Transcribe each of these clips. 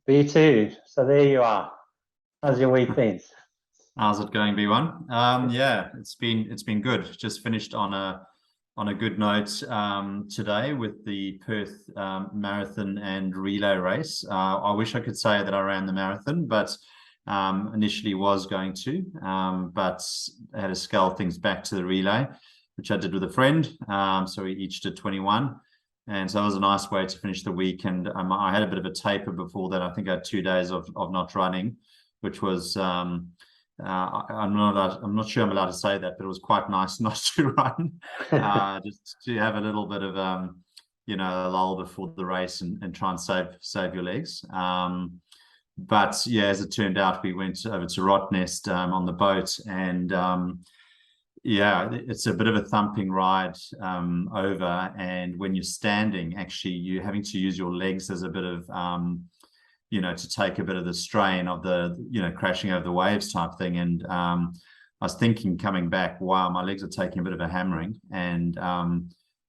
B2. So there you are. How's your week been? How's it going, B1? Yeah, it's been good. Just finished on a good note today with the Perth marathon and relay race. I wish I could say that I ran the marathon, but initially was going to, but I had to scale things back to the relay, which I did with a friend. So we each did 21. And so it was a nice way to finish the week. And I had a bit of a taper before that. I think I had 2 days of not running, which was I'm not sure I'm allowed to say that, but it was quite nice not to run, just to have a little bit of a lull before the race and try and save your legs. But yeah, as it turned out, we went over to Rottnest on the boat, and yeah, it's a bit of a thumping ride over. And when you're standing, actually, you're having to use your legs as a bit of to take a bit of the strain of the, crashing over the waves type thing. And I was thinking coming back, wow, my legs are taking a bit of a hammering. And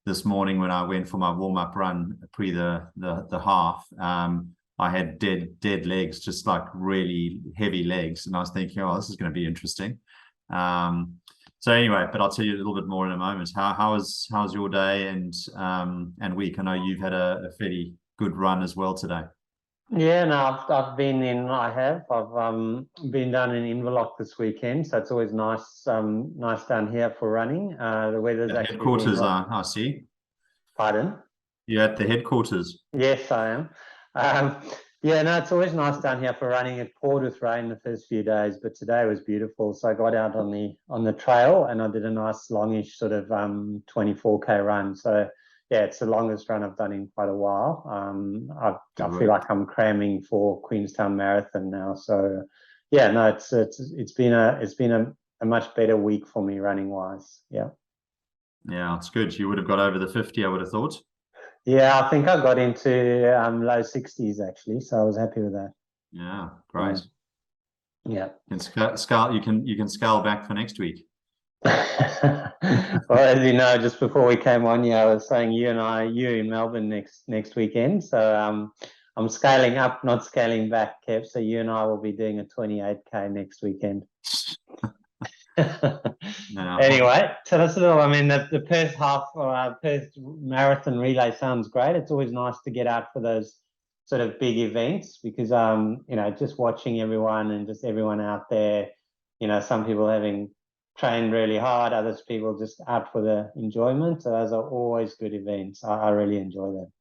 this morning when I went for my warm-up run pre the half, I had dead legs, just like really heavy legs. And I was thinking, oh, this is going to be interesting. So anyway, but I'll tell you a little bit more in a moment. How's your day and week? I know you've had a fairly good run as well today. Yeah, no, I've been in. I've been down in Inverloch this weekend, so it's always nice down here for running. The weather's At actually been headquarters, hot. I see. Pardon? You're at the headquarters. Yes, I am. Um, yeah, no, it's always nice down here for running. It poured with rain the first few days, but today was beautiful. So I got out on the trail and I did a nice longish sort of 24K run. So yeah, it's the longest run I've done in quite a while. I feel like I'm cramming for Queenstown Marathon now. So yeah, no, it's been a much better week for me running wise. Yeah. Yeah, it's good. You would have got over the 50, I would have thought. Yeah, I think I got into low 60s actually, so I was happy with that. Yeah, great. Yeah. You can scale back for next week. Well, as you know, just before we came on, yeah, I was saying you in Melbourne next weekend. So I'm scaling up, not scaling back, Kev. So you and I will be doing a 28K next weekend. No. Anyway, tell us a little. I mean, the Perth marathon relay sounds great. It's always nice to get out for those sort of big events because just watching everyone and just everyone out there, some people having trained really hard, others people just out for the enjoyment. So those are always good events. I really enjoy them.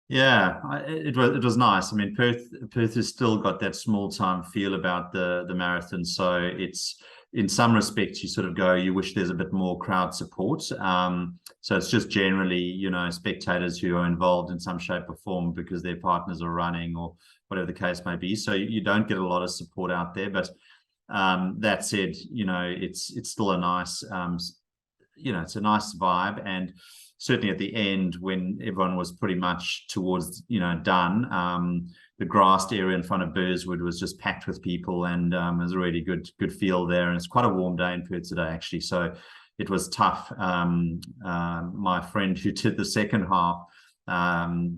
Yeah, it was nice. I mean, Perth has still got that small town feel about the marathon. So it's, in some respects, you sort of go, you wish there's a bit more crowd support. So it's just generally, spectators who are involved in some shape or form because their partners are running or whatever the case may be. So you don't get a lot of support out there. But that said, it's still a nice, it's a nice vibe. And certainly at the end, when everyone was pretty much towards, done, the grassed area in front of Burswood was just packed with people, and it was a really good feel there. And it's quite a warm day in Perth today, actually. So it was tough. My friend who did the second half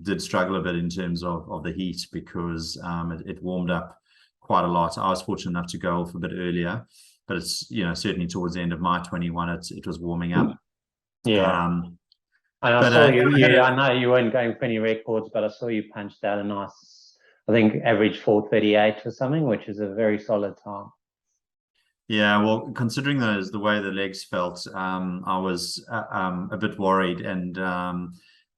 did struggle a bit in terms of the heat because it warmed up quite a lot. I was fortunate enough to go off a bit earlier, but it's, certainly towards the end of my 21, it was warming up. Yeah. And I saw I know you weren't going for any records, but I saw you punched out a nice, I think, average 4:38 or something, which is a very solid time. Yeah, well, considering the way the legs felt, I was a bit worried, and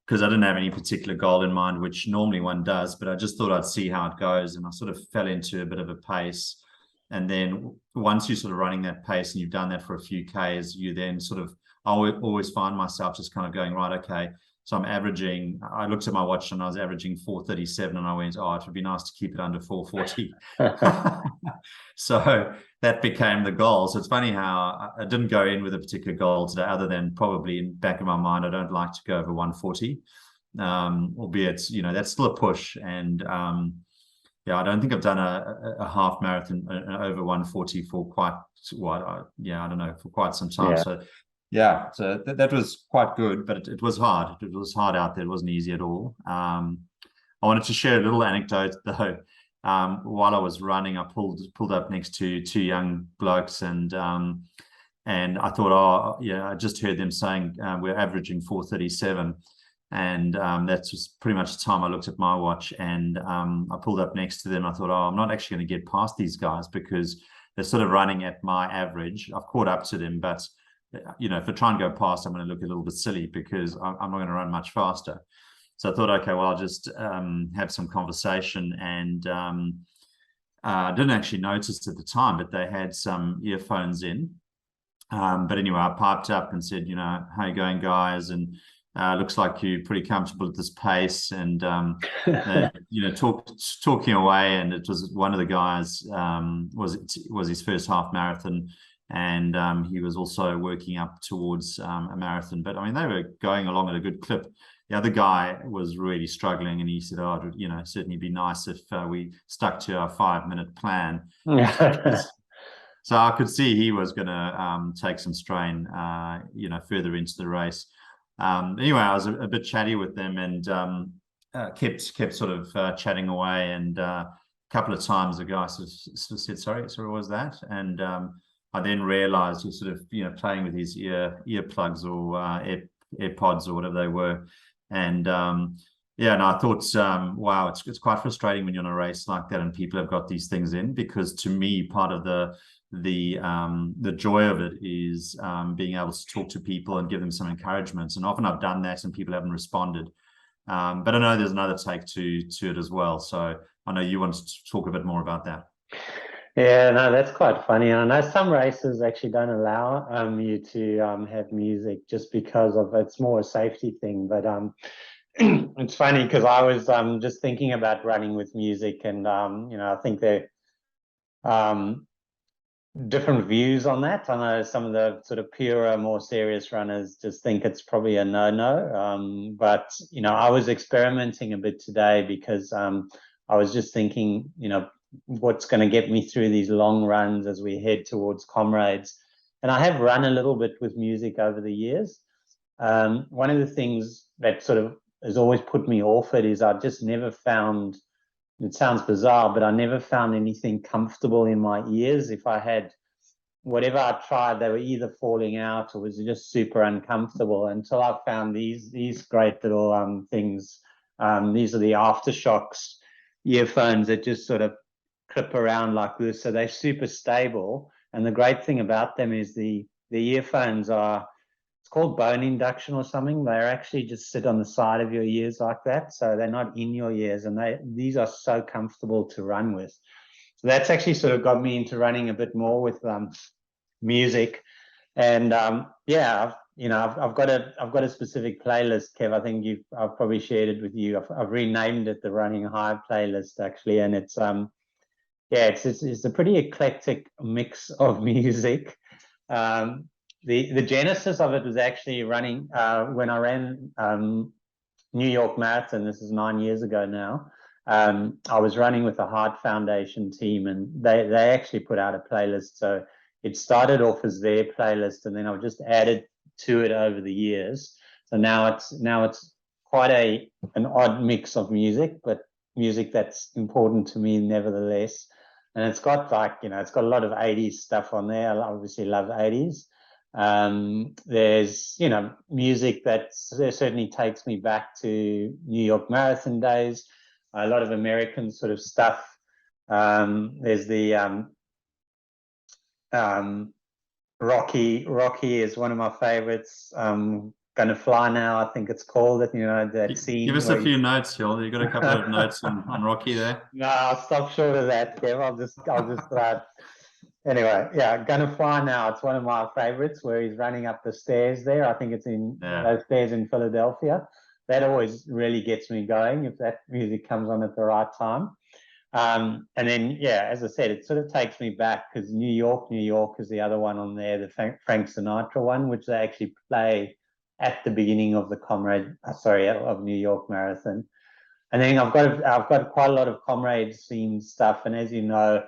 because I didn't have any particular goal in mind, which normally one does, but I just thought I'd see how it goes, and I sort of fell into a bit of a pace. And then once you're sort of running that pace and you've done that for a few Ks, you then sort of, I always find myself just kind of going, right, okay, so I looked at my watch and I was averaging 4:37, and I went, oh, it would be nice to keep it under 4:40. So that became the goal. So it's funny how I didn't go in with a particular goal today, other than probably in the back of my mind, I don't like to go over 140, albeit, that's still a push. And yeah, I don't think I've done a half marathon over 140 for quite I don't know, for quite some time. Yeah. So yeah, so that was quite good, but it was hard. It was hard out there. It wasn't easy at all. I wanted to share a little anecdote though. while I was running, I pulled up next to two young blokes, and I thought, oh yeah, I just heard them saying we're averaging 4:37, and that's just pretty much the time I looked at my watch, and I pulled up next to them. I thought, oh, I'm not actually going to get past these guys because they're sort of running at my average. I've caught up to them, but if I try and go past, I'm going to look a little bit silly because I'm not going to run much faster. So I thought, okay, well, I'll just have some conversation, and I didn't actually notice at the time, but they had some earphones in. But anyway, I piped up and said, how you going, guys? And looks like you're pretty comfortable at this pace, and talking away. And it was one of the guys was his first half marathon, and he was also working up towards a marathon. But I mean, they were going along at a good clip. The other guy was really struggling, and he said, "Oh, it would, certainly be nice if we stuck to our 5-minute plan." So I could see he was going to take some strain, further into the race. Anyway, I was a bit chatty with them, and kept sort of chatting away. And a couple of times the guy sort of said, "Sorry, what was that?" And I then realised he was sort of playing with his earplugs or AirPods or whatever they were. And and I thought, wow, it's quite frustrating when you're in a race like that and people have got these things in, because to me, part of the joy of it is being able to talk to people and give them some encouragement. And often I've done that and people haven't responded. But I know there's another take to it as well. So I know you wanted to talk a bit more about that. Yeah, no, that's quite funny. And I know some races actually don't allow you to have music just because of it's more a safety thing. But it's funny because I was just thinking about running with music, and I think there different views on that. I know some of the sort of purer, more serious runners just think it's probably a no-no. But I was experimenting a bit today because I was just thinking, what's going to get me through these long runs as we head towards Comrades. And I have run a little bit with music over the years. One of the things that sort of has always put me off it is I just never found, it sounds bizarre, but I never found anything comfortable in my ears. If I had whatever I tried, they were either falling out or was just super uncomfortable until I found these great little things. These are the Aftershocks earphones that just sort of clip around like this. So they're super stable. And the great thing about them is the earphones are, it's called bone induction or something. They're actually just sit on the side of your ears like that. So they're not in your ears, and these are so comfortable to run with. So that's actually sort of got me into running a bit more with music. And I've got a specific playlist, Kev. I think I've probably shared it with you. I've renamed it the Running High playlist actually, and it's it's a pretty eclectic mix of music. The genesis of it was actually running when I ran New York Marathon. This is 9 years ago now. I was running with the Heart Foundation team, and they actually put out a playlist. So it started off as their playlist, and then I've just added to it over the years. So now it's quite an odd mix of music, but music that's important to me nevertheless. And it's got it's got a lot of 80s stuff on there. I obviously love 80s. There's music that certainly takes me back to New York Marathon days. A lot of American sort of stuff. There's the Rocky is one of my favorites. Gonna Fly Now, I think it's called. That scene. Give us a few notes, Joel. You got a couple of notes on Rocky there. No, I'll stop short of that, Kev. I'll just anyway, yeah, Gonna Fly Now. It's one of my favorites where he's running up the stairs there. I think it's in those stairs in Philadelphia. That always really gets me going if that music comes on at the right time. And then, as I said, it sort of takes me back because New York is the other one on there, the Frank Sinatra one, which they actually play at the beginning of the of New York Marathon. And then I've got quite a lot of Comrades themed stuff. And as you know,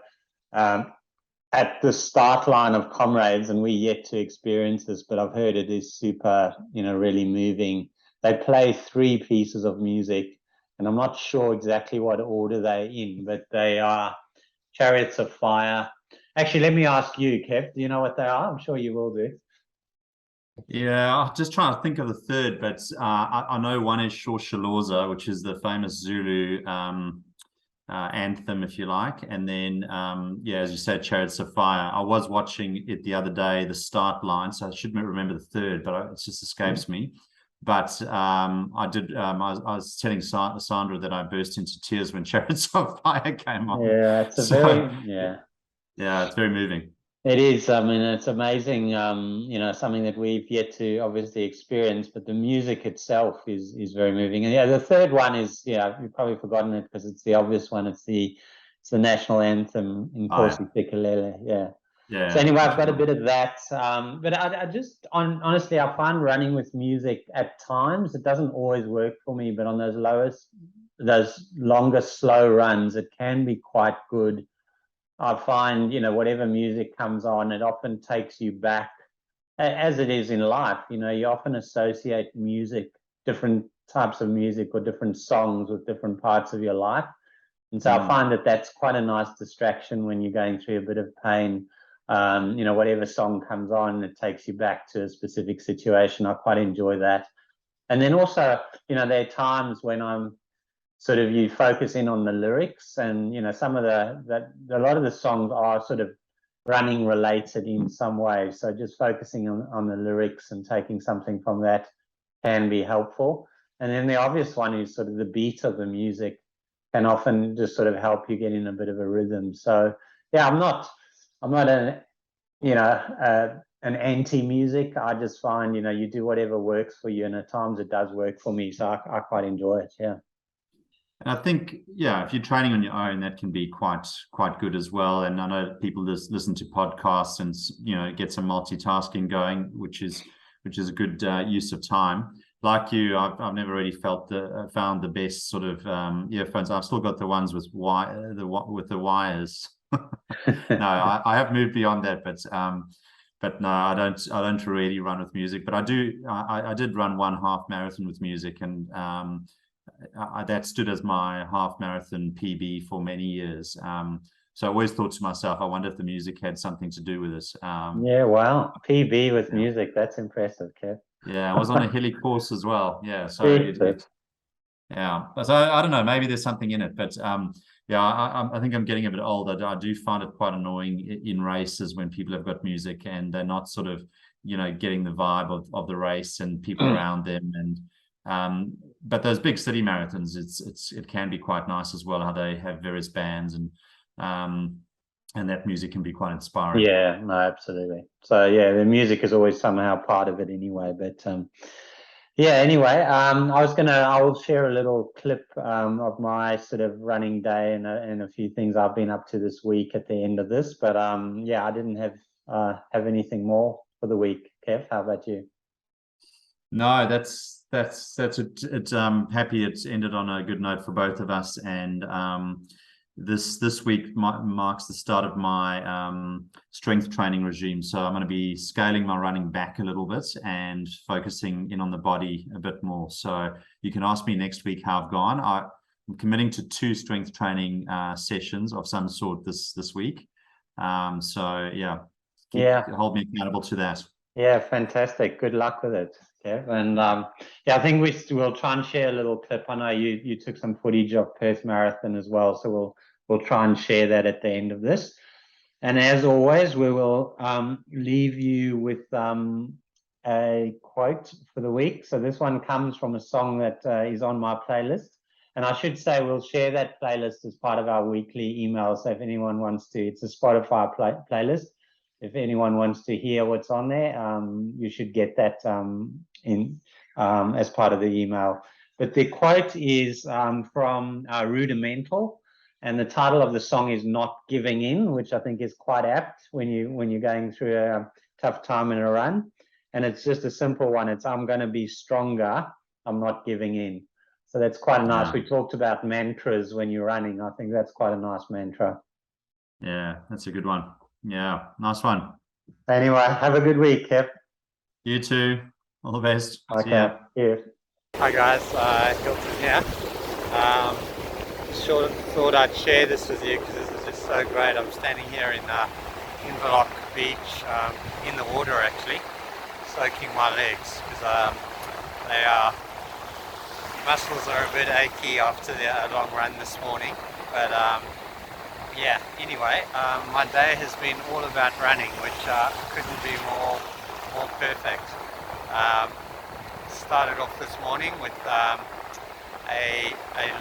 at the start line of Comrades, and we're yet to experience this, but I've heard it is super, really moving. They play 3 pieces of music and I'm not sure exactly what order they're in, but they are Chariots of Fire. Actually, let me ask you, Kev, do you know what they are? I'm sure you will do. Yeah, I'm just trying to think of the third, but I know one is Shosholoza, which is the famous Zulu anthem, if you like. And then, yeah, as you said, Chariots of Fire. I was watching it the other day, the start line, so I should remember the third, but it just escapes me. But I did. I was telling Sandra that I burst into tears when Chariots of Fire came on. Yeah, it's a yeah, it's very moving. It is. I mean, it's amazing. Something that we've yet to obviously experience, but the music itself is very moving. And yeah, the third one is, yeah, you've probably forgotten it because it's the obvious one. It's the national anthem in Corsi Piccalele. Yeah. Yeah. So anyway, I've got a bit of that. But I just honestly, I find running with music at times, it doesn't always work for me, but on those longer, slow runs, it can be quite good. I find, whatever music comes on, it often takes you back, as it is in life. You often associate music, different types of music or different songs with different parts of your life. And so I find that that's quite a nice distraction when you're going through a bit of pain. Whatever song comes on, it takes you back to a specific situation. I quite enjoy that. And then also, there are times when I'm sort of, you focus in on the lyrics, and some of a lot of the songs are sort of running related in some way, so just focusing on the lyrics and taking something from that can be helpful. And then the obvious one is sort of the beat of the music can often just sort of help you get in a bit of a rhythm. So yeah, I'm not an anti-music. I just find, you do whatever works for you, and at times it does work for me, so I quite enjoy it. Yeah. And I think, yeah, if you're training on your own, that can be quite good as well. And I know people just listen to podcasts and get some multitasking going, which is a good use of time. Like you, I've never really found the best sort of earphones. I've still got the ones with the wires. No, I have moved beyond that, but no, I don't really run with music. But I did run one half marathon with music, and that stood as my half marathon PB for many years. So I always thought to myself, I wonder if the music had something to do with this. Yeah, wow. PB with music, that's impressive, Kev. Yeah, I was on a hilly course as well. Yeah, so yeah. So I don't know, maybe there's something in it, but yeah, I think I'm getting a bit old. I do find it quite annoying in races when people have got music and they're not sort of, getting the vibe of the race and people around them. And but those big city marathons, it can be quite nice as well, how they have various bands and that music can be quite inspiring. Yeah, no, absolutely. So yeah, the music is always somehow part of it anyway. But yeah, anyway, I will share a little clip of my sort of running day and a few things I've been up to this week at the end of this. But yeah, I didn't have anything more for the week. Kev, how about you? No, that's it. Happy it's ended on a good note for both of us, and this week marks the start of my strength training regime. So I'm going to be scaling my running back a little bit and focusing in on the body a bit more. So you can ask me next week how I've gone. I'm committing to 2 strength training sessions of some sort this week. So yeah, hold me accountable to that. Yeah, fantastic. Good luck with it, Kev. And yeah, I think we'll try and share a little clip. I know you took some footage of Perth Marathon as well, so we'll try and share that at the end of this. And as always, we will leave you with a quote for the week. So this one comes from a song that is on my playlist. And I should say we'll share that playlist as part of our weekly email. So if anyone wants to, it's a Spotify playlist. If anyone wants to hear what's on there, you should get that as part of the email. But the quote is from Rudimental, and the title of the song is "Not Giving In," which I think is quite apt when you're going through a tough time in a run. And it's just a simple one. It's "I'm going to be stronger. I'm not giving in." So that's quite a nice. We talked about mantras when you're running. I think that's quite a nice mantra. Yeah, that's a good one. Yeah, nice one. Anyway, have a good week, Kev. You too. All the best. Okay. See ya. Hi guys, Hilton here. Sure thought I'd share this with you because this is just so great. I'm standing here in Inverloch Beach, in the water actually, soaking my legs because muscles are a bit achy after the long run this morning. But yeah, anyway, my day has been all about running, which couldn't be more perfect. Started off this morning with a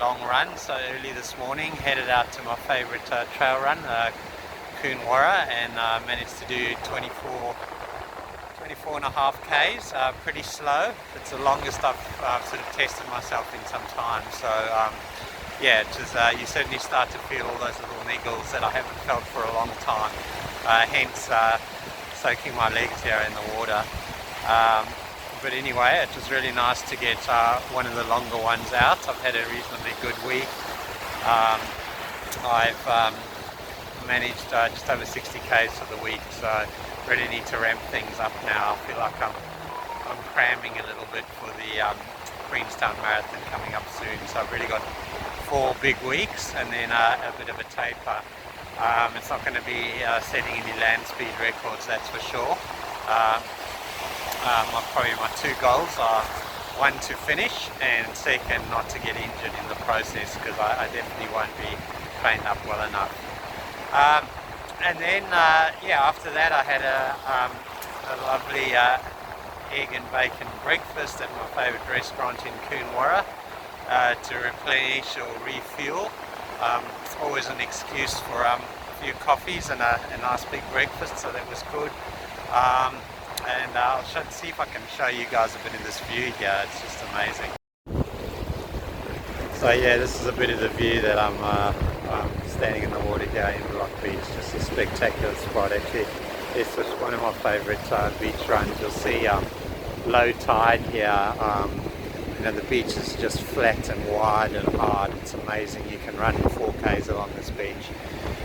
long run, so early this morning headed out to my favourite trail run, Coonawarra, and managed to do 24 and a half Ks, pretty slow. It's the longest I've sort of tested myself in some time, so yeah, it was, you certainly start to feel all those little niggles that I haven't felt for a long time, hence soaking my legs here in the water. But anyway, it was really nice to get one of the longer ones out. I've had a reasonably good week. I've managed just over 60 Ks for the week, so really need to ramp things up now. I feel like I'm cramming a little bit for the Queenstown Marathon coming up soon, so I've really got 4 big weeks and then a bit of a taper. It's not going to be setting any land speed records, that's for sure. Probably my 2 goals are, 1, to finish, and 2nd, not to get injured in the process, because I definitely won't be trained up well enough. And then yeah, after that I had a lovely egg and bacon breakfast at my favourite restaurant in Coonawarra to replenish or refuel. Always an excuse for a few coffees and a nice big breakfast, so that was good. And I'll see if I can show you guys a bit of this view here. It's just amazing. So yeah, this is a bit of the view that I'm standing in the water here in Inverloch Beach. Just a spectacular spot actually. It's just one of my favourite beach runs. You'll see low tide here. You know, the beach is just flat and wide and hard. It's amazing. You can run 4Ks along this beach.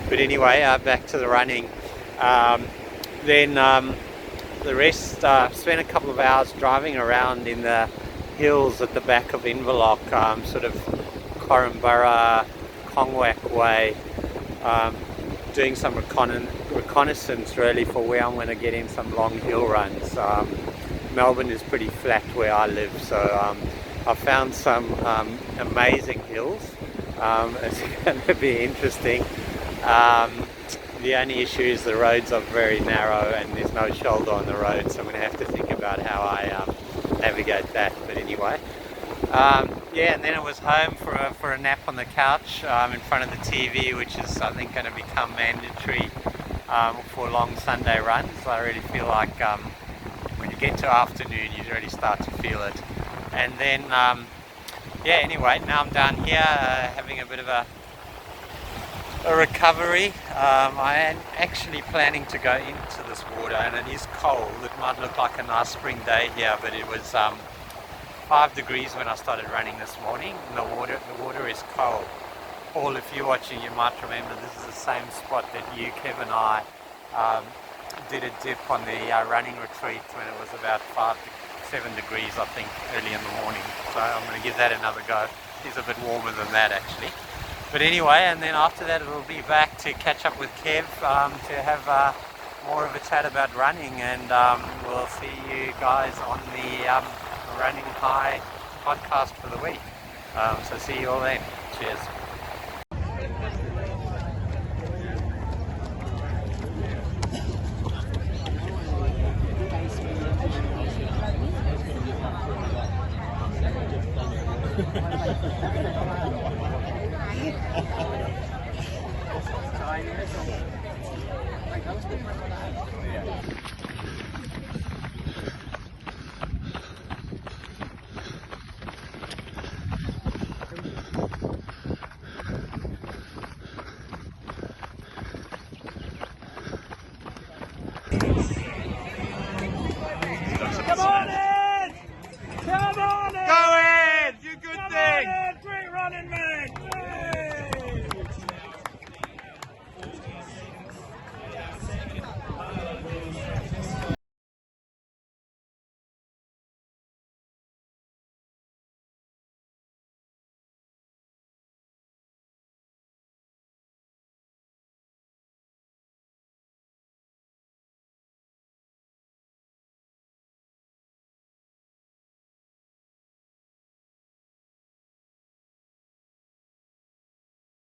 But anyway, back to the running. Then the rest, spent a couple of hours driving around in the hills at the back of Inverloch, sort of Corumburra, Kongwak way, doing some reconnaissance really for where I'm going to get in some long hill runs. Melbourne is pretty flat where I live, so I found some amazing hills. It's going to be interesting. The only issue is the roads are very narrow and there's no shoulder on the road, so I'm going to have to think about how I navigate that. But anyway, yeah, and then I was home for a nap on the couch in front of the TV, which is I think going to become mandatory for long Sunday runs. I really feel like when you get to afternoon you really start to feel it. And then yeah, anyway, now I'm down here having a bit of a recovery. I am actually planning to go into this water, and it is cold. It might look like a nice spring day here, but it was 5 degrees when I started running this morning, and the water is cold. Paul, if you're watching, you might remember this is the same spot that you, Kev, and I did a dip on the running retreat when it was about 5 to 7 degrees, I think, early in the morning. So I'm going to give that another go. It's a bit warmer than that actually. But anyway, and then after that we'll be back to catch up with Kev to have more of a chat about running, and we'll see you guys on the Running High podcast for the week. So see you all then. Cheers.